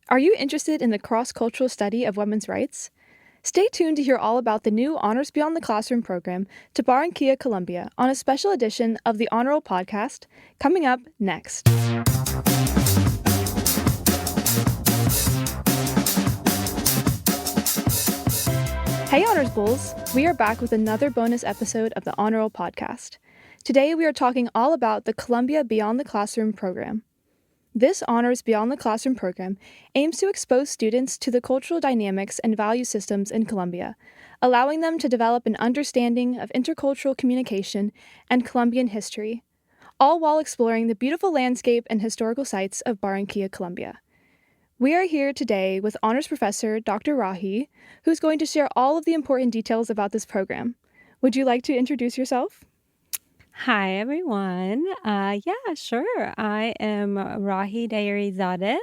Are you interested in the cross-cultural study of women's rights? Stay tuned to hear all about the new Honors Beyond the Classroom program to Barranquilla, Colombia on a special edition of the Honor Roll podcast coming up next. Hey Honors Bulls! We are back with another bonus episode of the Honor Roll podcast. Today we are talking all about the Colombia Beyond the Classroom program. This Honors Beyond the Classroom program aims to expose students to the cultural dynamics and value systems in Colombia, allowing them to develop an understanding of intercultural communication and Colombian history, all while exploring the beautiful landscape and historical sites of Barranquilla, Colombia. We are here today with Honors Professor Dr. Rahi, who's going to share all of the important details about this program. Would you like to introduce yourself? Hi, everyone. Yeah, sure. I am Raheleh Dayerizadeh.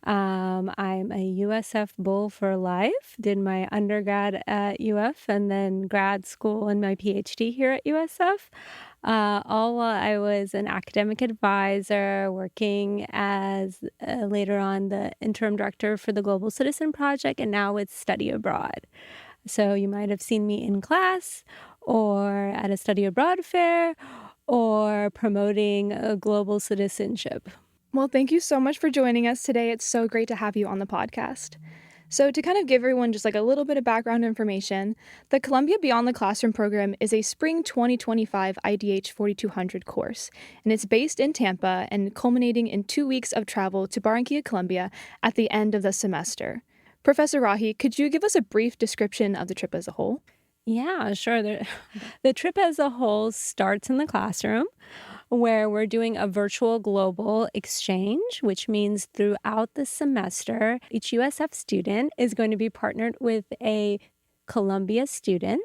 I'm a USF Bull for life. Did my undergrad at UF and then grad school and my PhD here at USF. All while I was an academic advisor, working as later on the interim director for the Global Citizen Project, and now with Study Abroad. So you might have seen me in class or at a study abroad fair or promoting a global citizenship. Well, thank you so much for joining us today. It's so great to have you on the podcast. So to kind of give everyone just like a little bit of background information, the Colombia Beyond the Classroom program is a spring 2025 IDH 4200 course, and it's based in Tampa and culminating in 2 weeks of travel to Barranquilla, Colombia at the end of the semester. Professor Rahi, could you give us a brief description of the trip as a whole? Yeah, sure. The trip as a whole starts in the classroom, where we're doing a virtual global exchange, which means throughout the semester, each USF student is going to be partnered with a Colombia student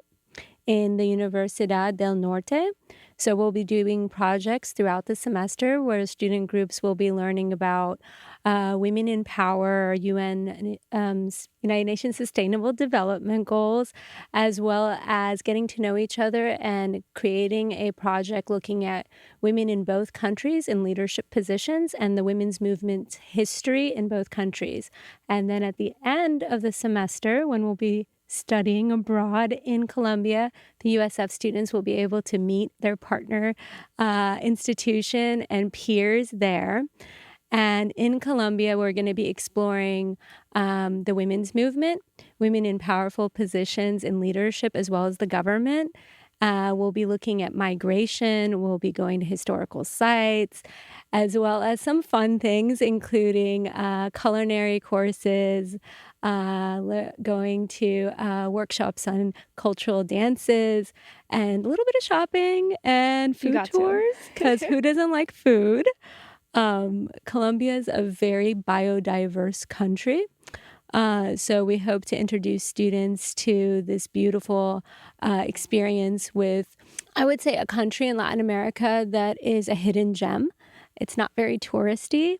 in the Universidad del Norte. So we'll be doing projects throughout the semester where student groups will be learning about women in power, UN, United Nations Sustainable Development Goals, as well as getting to know each other and creating a project looking at women in both countries in leadership positions and the women's movement's history in both countries. And then at the end of the semester, when we'll be studying abroad in Colombia, the USF students will be able to meet their partner institution and peers there. And in Colombia, we're going to be exploring the women's movement, women in powerful positions in leadership, as well as the government. We'll be looking at migration. We'll be going to historical sites, as well as some fun things, including culinary courses, going to workshops on cultural dances, and a little bit of shopping and food tours, because who doesn't like food? Colombia is a very biodiverse country. So we hope to introduce students to this beautiful experience with, I would say, a country in Latin America that is a hidden gem. It's not very touristy.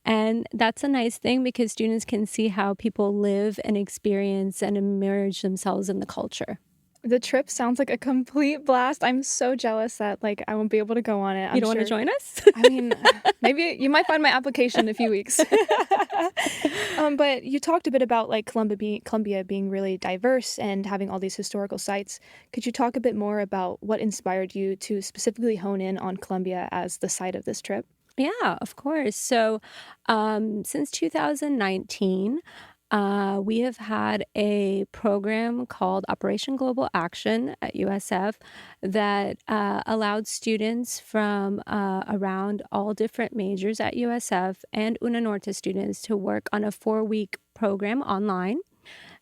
And that's a nice thing because students can see how people live and experience and immerse themselves in the culture. The trip sounds like a complete blast. I'm so jealous that I won't be able to go on it. You don't want to join us? I mean, maybe you might find my application in a few weeks. But you talked a bit about Colombia being really diverse and having all these historical sites. Could you talk a bit more about what inspired you to specifically hone in on Colombia as the site of this trip? Yeah, of course. So since 2019, we have had a program called Operation Global Action at USF that allowed students from around all different majors at USF and Una Norte students to work on a 4-week program online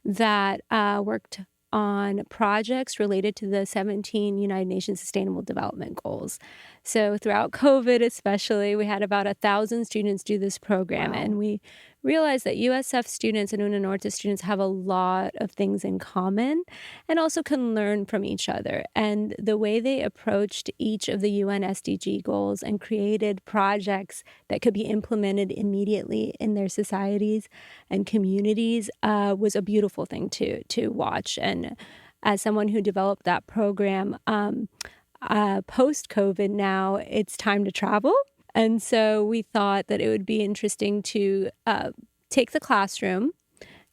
that worked on projects related to the 17 United Nations Sustainable Development Goals. So throughout COVID especially, we had about 1,000 students do this program. Wow. And we realized that USF students and Una Norte students have a lot of things in common and also can learn from each other. And the way they approached each of the UN SDG goals and created projects that could be implemented immediately in their societies and communities was a beautiful thing to watch. And as someone who developed that program, post-COVID now, it's time to travel. And so we thought that it would be interesting to take the classroom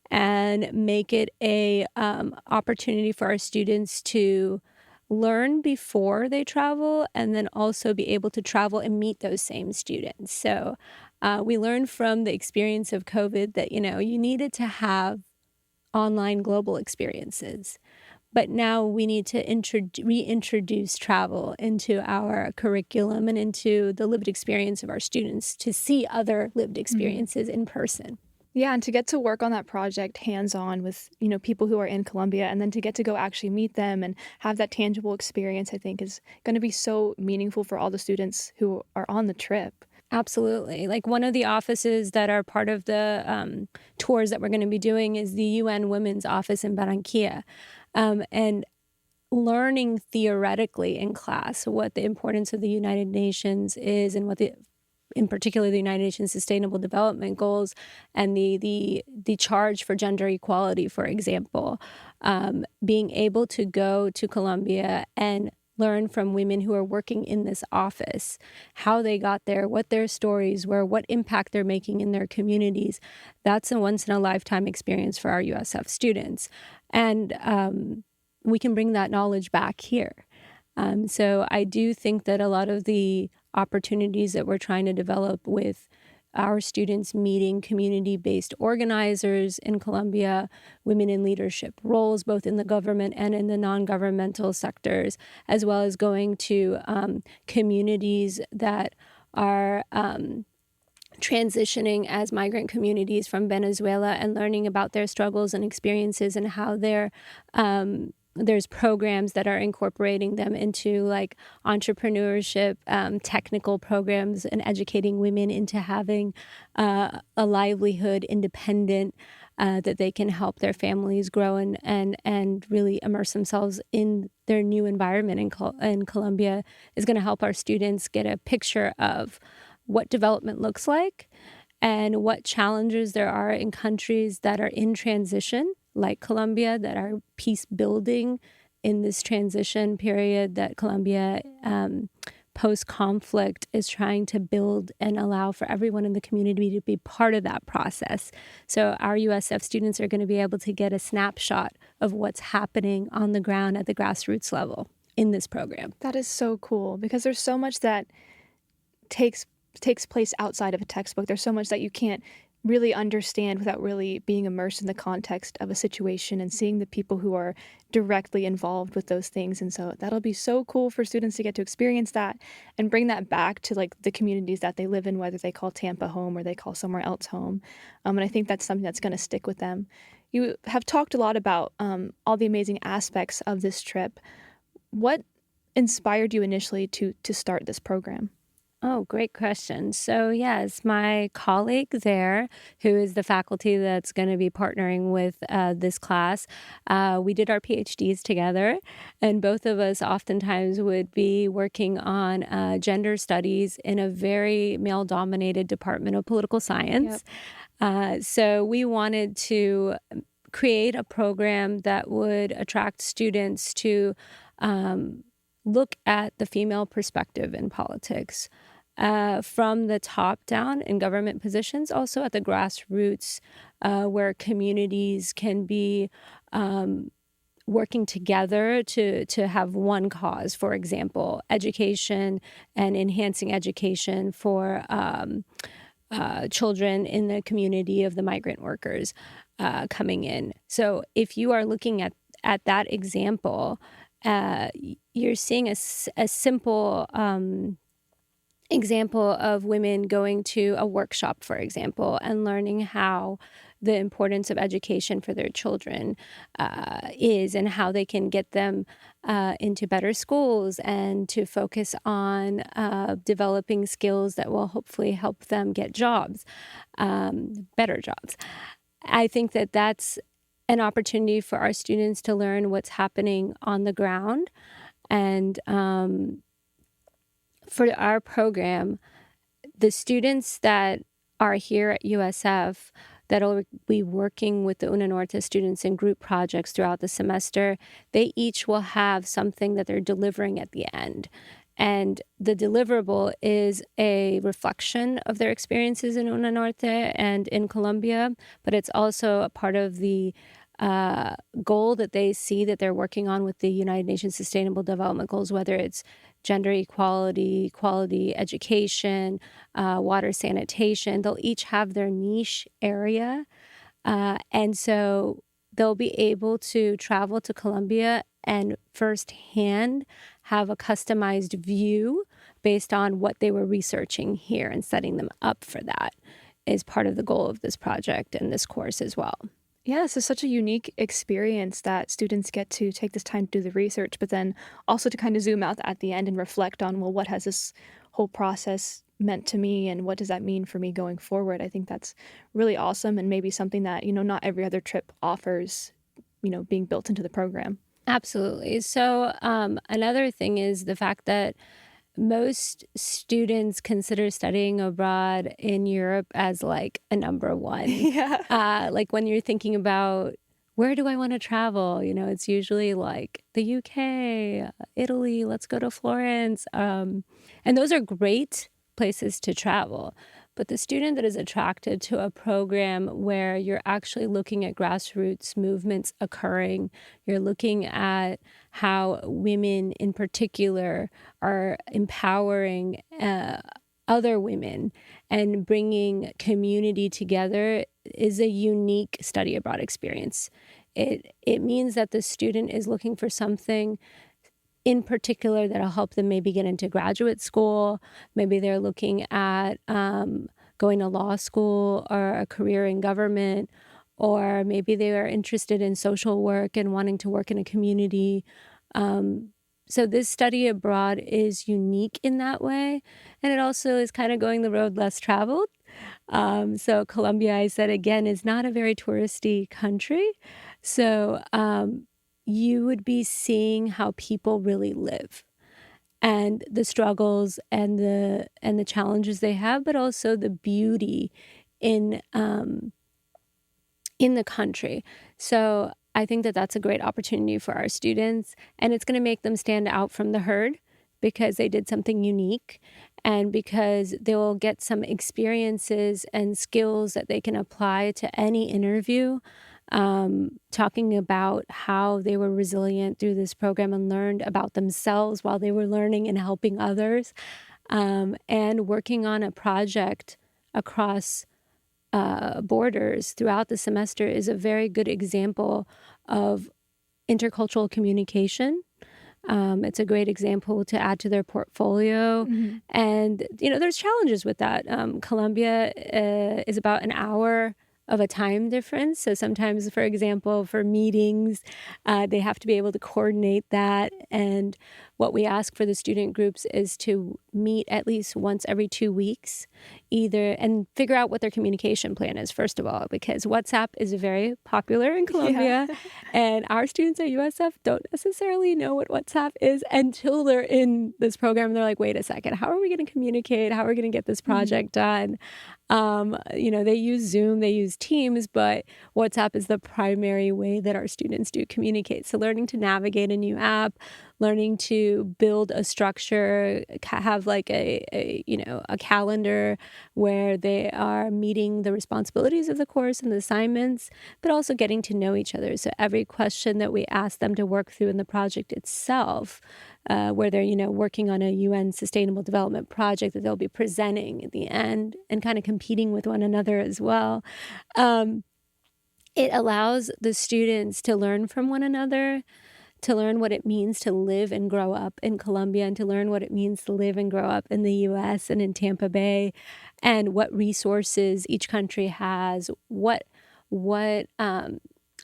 and make it a opportunity for our students to learn before they travel, and then also be able to travel and meet those same students. So we learned from the experience of COVID that, you needed to have online global experiences. But now we need to reintroduce travel into our curriculum and into the lived experience of our students to see other lived experiences in person. Yeah, and to get to work on that project hands-on with, people who are in Colombia, and then to get to go actually meet them and have that tangible experience, I think is going to be so meaningful for all the students who are on the trip. Absolutely. Like, one of the offices that are part of the tours that we're going to be doing is the UN Women's Office in Barranquilla. And learning theoretically in class what the importance of the United Nations is, and what in particular the United Nations Sustainable Development Goals, and the charge for gender equality, for example. Being able to go to Colombia and learn from women who are working in this office, how they got there, what their stories were, what impact they're making in their communities. That's a once-in-a-lifetime experience for our USF students. And we can bring that knowledge back here. So I do think that a lot of the opportunities that we're trying to develop with our students meeting community-based organizers in Colombia, women in leadership roles, both in the government and in the non-governmental sectors, as well as going to communities that are transitioning as migrant communities from Venezuela, and learning about their struggles and experiences, and how there's programs that are incorporating them into like entrepreneurship, technical programs, and educating women into having a livelihood independent, that they can help their families grow and really immerse themselves in their new environment in Colombia, is going to help our students get a picture of what development looks like and what challenges there are in countries that are in transition, like Colombia, that are peace building in this transition period that Colombia, post-conflict, is trying to build and allow for everyone in the community to be part of that process. So our USF students are going to be able to get a snapshot of what's happening on the ground at the grassroots level in this program. That is so cool, because there's so much that takes place outside of a textbook. There's so much that you can't really understand without really being immersed in the context of a situation and seeing the people who are directly involved with those things. And so that'll be so cool for students to get to experience that and bring that back to like the communities that they live in, whether they call Tampa home or they call somewhere else home. And I think that's something that's going to stick with them. You have talked a lot about all the amazing aspects of this trip. What inspired you initially to start this program? Oh, great question. So yes, my colleague there, who is the faculty that's going to be partnering with this class, we did our PhDs together, and both of us oftentimes would be working on gender studies in a very male-dominated department of political science. Yep. So we wanted to create a program that would attract students to look at the female perspective in politics, from the top down in government positions, also at the grassroots, where communities can be working together to have one cause, for example, education and enhancing education for children in the community of the migrant workers coming in. So if you are looking at that example, you're seeing a simple example of women going to a workshop, for example, and learning how the importance of education for their children is, and how they can get them into better schools, and to focus on developing skills that will hopefully help them get jobs, better jobs. I think that that's an opportunity for our students to learn what's happening on the ground. And for our program, the students that are here at USF that will be working with the Una Norte students in group projects throughout the semester, they each will have something that they're delivering at the end. And the deliverable is a reflection of their experiences in Una Norte and in Colombia, but it's also a part of the goal that they see that they're working on with the United Nations Sustainable Development Goals, whether it's gender equality, quality education, water sanitation. They'll each have their niche area. And so they'll be able to travel to Colombia and firsthand have a customized view based on what they were researching here, and setting them up for that is part of the goal of this project and this course as well. Yeah, this is such a unique experience that students get to take this time to do the research, but then also to kind of zoom out at the end and reflect on, well, what has this whole process meant to me and what does that mean for me going forward? I think that's really awesome and maybe something that, not every other trip offers, being built into the program. Absolutely. So another thing is the fact that most students consider studying abroad in Europe as like a number one. Yeah. Like when you're thinking about where do I want to travel, it's usually like the UK, Italy, let's go to Florence. And those are great places to travel. But the student that is attracted to a program where you're actually looking at grassroots movements occurring, you're looking at how women in particular are empowering other women and bringing community together, is a unique study abroad experience. It means that the student is looking for something in particular that'll help them maybe get into graduate school. Maybe they're looking at going to law school or a career in government, or maybe they are interested in social work and wanting to work in a community. So this study abroad is unique in that way. And it also is kind of going the road less traveled. So Colombia, I said again, is not a very touristy country. So you would be seeing how people really live and the struggles and the challenges they have, but also the beauty in the country. So I think that that's a great opportunity for our students, and it's going to make them stand out from the herd because they did something unique, and because they will get some experiences and skills that they can apply to any interview, talking about how they were resilient through this program and learned about themselves while they were learning and helping others, and working on a project across borders throughout the semester is a very good example of intercultural communication. It's a great example to add to their portfolio. Mm-hmm. And, there's challenges with that. Colombia is about an hour of a time difference. So sometimes, for example, for meetings, they have to be able to coordinate that. And what we ask for the student groups is to meet at least once every 2 weeks, and figure out what their communication plan is, first of all, because WhatsApp is very popular in Colombia. Yeah. And our students at USF don't necessarily know what WhatsApp is until they're in this program. They're like, wait a second, how are we going to communicate? How are we going to get this project done? They use Zoom, they use Teams, but WhatsApp is the primary way that our students do communicate. So learning to navigate a new app, learning to build a structure, have like a calendar where they are meeting the responsibilities of the course and the assignments, but also getting to know each other. So every question that we ask them to work through in the project itself, where they're, working on a UN Sustainable Development project that they'll be presenting at the end and kind of competing with one another as well. It allows the students to learn from one another, to learn what it means to live and grow up in Colombia, and to learn what it means to live and grow up in the U.S. and in Tampa Bay, and what resources each country has, what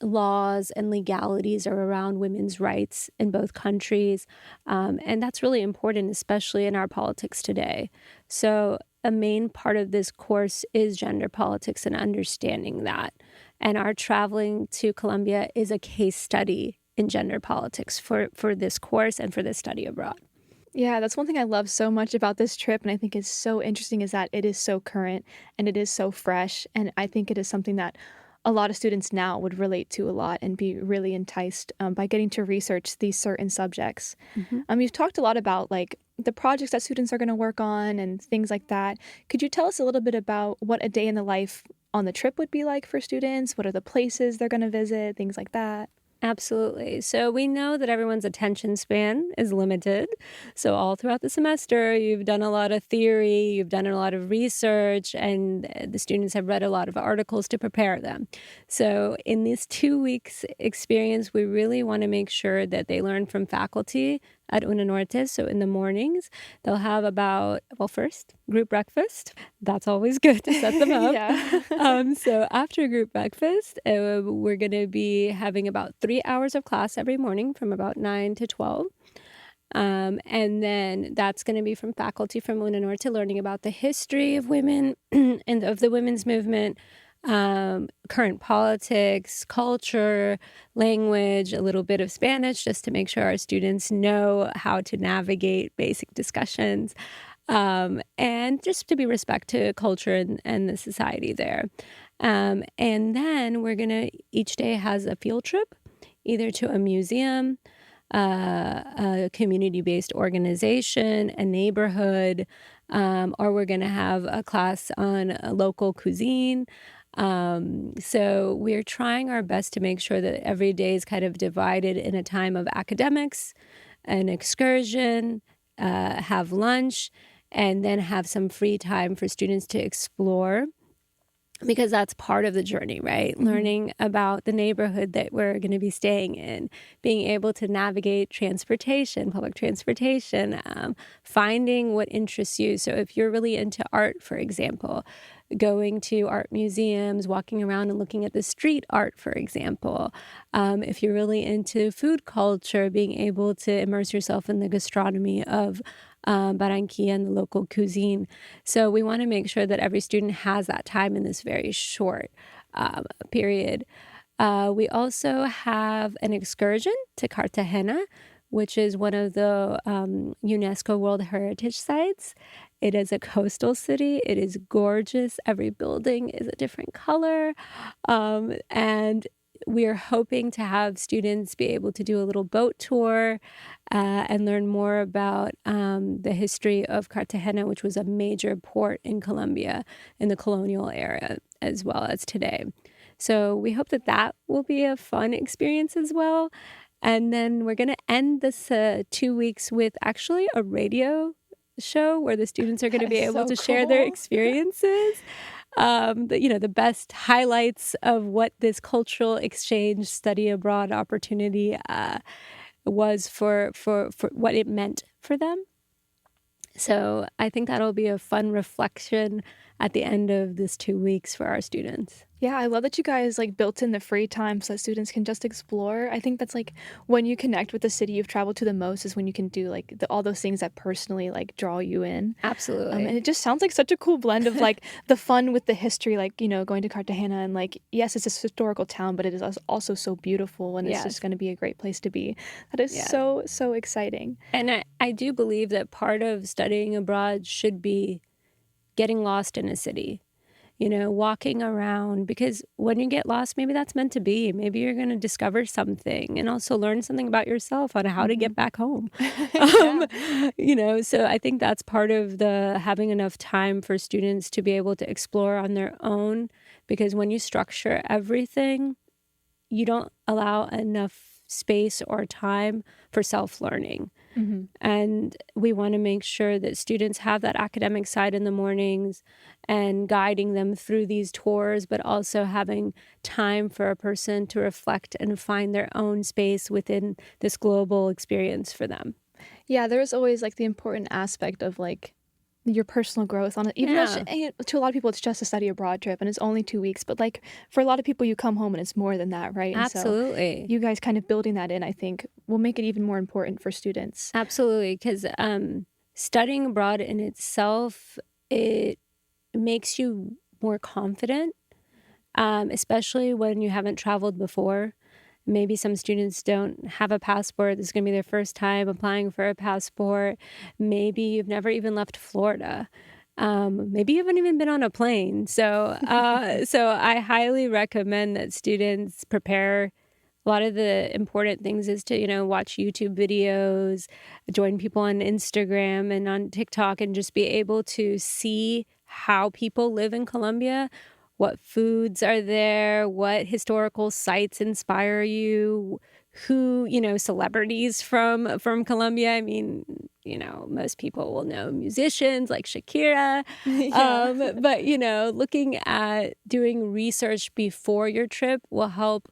laws and legalities are around women's rights in both countries. And that's really important, especially in our politics today. So a main part of this course is gender politics and understanding that. And our traveling to Colombia is a case study in gender politics for this course and for this study abroad. Yeah, that's one thing I love so much about this trip, and I think is so interesting, is that it is so current and it is so fresh. And I think it is something that a lot of students now would relate to a lot and be really enticed by getting to research these certain subjects. Mhm. You've talked a lot about like the projects that students are going to work on and things like that. Could you tell us a little bit about what a day in the life on the trip would be like for students? What are the places they're going to visit? Things like that. Absolutely. So we know that everyone's attention span is limited. So all throughout the semester, you've done a lot of theory, you've done a lot of research, and the students have read a lot of articles to prepare them. So in this 2 weeks experience, we really want to make sure that they learn from faculty at Una Norte. So in the mornings, they'll have first, group breakfast. That's always good to set them up. Yeah. So after group breakfast, we're going to be having about 3 hours of class every morning from about 9 to 12. And then that's going to be from faculty from Una Norte, learning about the history of women and of the women's movement, current politics, culture, language, a little bit of Spanish, just to make sure our students know how to navigate basic discussions, and just to be respect to culture and the society there. And then we're going to, each day has a field trip, either to a museum, a community-based organization, a neighborhood, or we're going to have a class on a local cuisine. So we're trying our best to make sure that every day is kind of divided in a time of academics, an excursion, have lunch, and then have some free time for students to explore, because that's part of the journey, right? Mhm. Learning about the neighborhood that we're going to be staying in, being able to navigate transportation, public transportation, finding what interests you. So if you're really into art, for example, going to art museums, walking around and looking at the street art, for example. If you're really into food culture, being able to immerse yourself in the gastronomy of Barranquilla and the local cuisine. So we want to make sure that every student has that time in this very short period. We also have an excursion to Cartagena, which is one of the UNESCO World Heritage Sites. It is a coastal city. It is gorgeous. Every building is a different color. And we are hoping to have students be able to do a little boat tour and learn more about the history of Cartagena, which was a major port in Colombia in the colonial era as well as today. So we hope that that will be a fun experience as well. And then we're going to end this 2 weeks with actually a radio show where the students are going to be able to share their experiences. The best highlights of what this cultural exchange study abroad opportunity was for what it meant for them. So I think that'll be a fun reflection at the end of this 2 weeks for our students. Yeah, I love that you guys like built in the free time so that students can just explore. I think that's like when you connect with the city you've traveled to the most is when you can do like all those things that personally like draw you in. Absolutely. And it just sounds like such a cool blend of like the fun with the history, like, going to Cartagena and like, yes, it's a historical town, but it is also so beautiful and it's Yes. just going to be a great place to be. That is so, so exciting. And I do believe that part of studying abroad should be getting lost in a city, walking around, because when you get lost, maybe that's meant to be. Maybe you're going to discover something and also learn something about yourself on how to get back home. So I think that's part of the having enough time for students to be able to explore on their own, because when you structure everything, you don't allow enough space or time for self-learning. Mm-hmm. And we want to make sure that students have that academic side in the mornings and guiding them through these tours, but also having time for a person to reflect and find their own space within this global experience for them. Yeah, there's always like the important aspect of like your personal growth on it. Even though to a lot of people it's just a study abroad trip and it's only 2 weeks, but like for a lot of people you come home and it's more than that, right? And Absolutely. so you guys kind of building that in, I think, will make it even more important for students. Absolutely, because studying abroad in itself, it makes you more confident, especially when you haven't traveled before. Maybe some students don't have a passport. This is going to be their first time applying for a passport. Maybe you've never even left Florida. Maybe you haven't even been on a plane. So I highly recommend that students prepare. A lot of the important things is to, watch YouTube videos, join people on Instagram and on TikTok, and just be able to see how people live in Colombia, what foods are there, what historical sites inspire you, who, celebrities from Colombia. I mean, most people will know musicians like Shakira. But, looking at doing research before your trip will help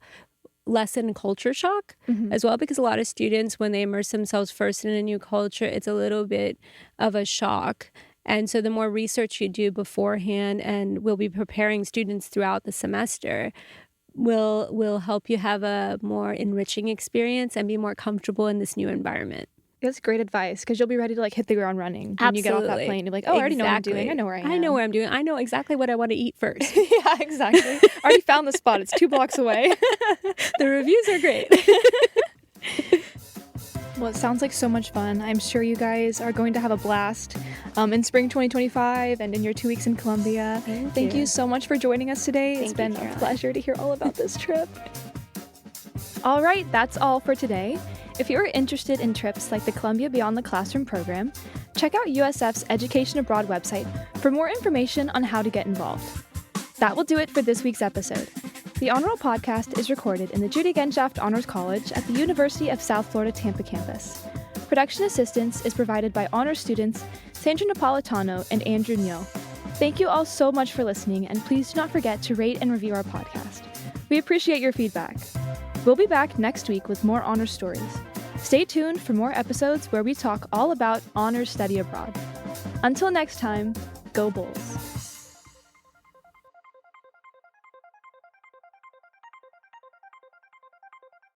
lessen culture shock as well, because a lot of students, when they immerse themselves first in a new culture, it's a little bit of a shock. And so the more research you do beforehand, and we'll be preparing students throughout the semester, will help you have a more enriching experience and be more comfortable in this new environment. That's great advice, because you'll be ready to hit the ground running when you get off that plane. You're like, oh, I already know what I'm doing. I know where I am. I know where I'm doing. I know exactly what I want to eat first. Yeah, exactly. I already found the spot. It's 2 blocks away. The reviews are great. Well, it sounds like so much fun. I'm sure you guys are going to have a blast in spring 2025 and in your 2 weeks in Colombia. Thank you so much for joining us today. It's been a pleasure to hear all about this trip. All right, that's all for today. If you're interested in trips like the Colombia Beyond the Classroom program, check out USF's Education Abroad website for more information on how to get involved. That will do it for this week's episode. The Honor Roll podcast is recorded in the Judy Genshaft Honors College at the University of South Florida Tampa campus. Production assistance is provided by honors students Sandra Napolitano and Andrew Neal. Thank you all so much for listening, and please do not forget to rate and review our podcast. We appreciate your feedback. We'll be back next week with more honors stories. Stay tuned for more episodes where we talk all about honors study abroad. Until next time, go Bulls.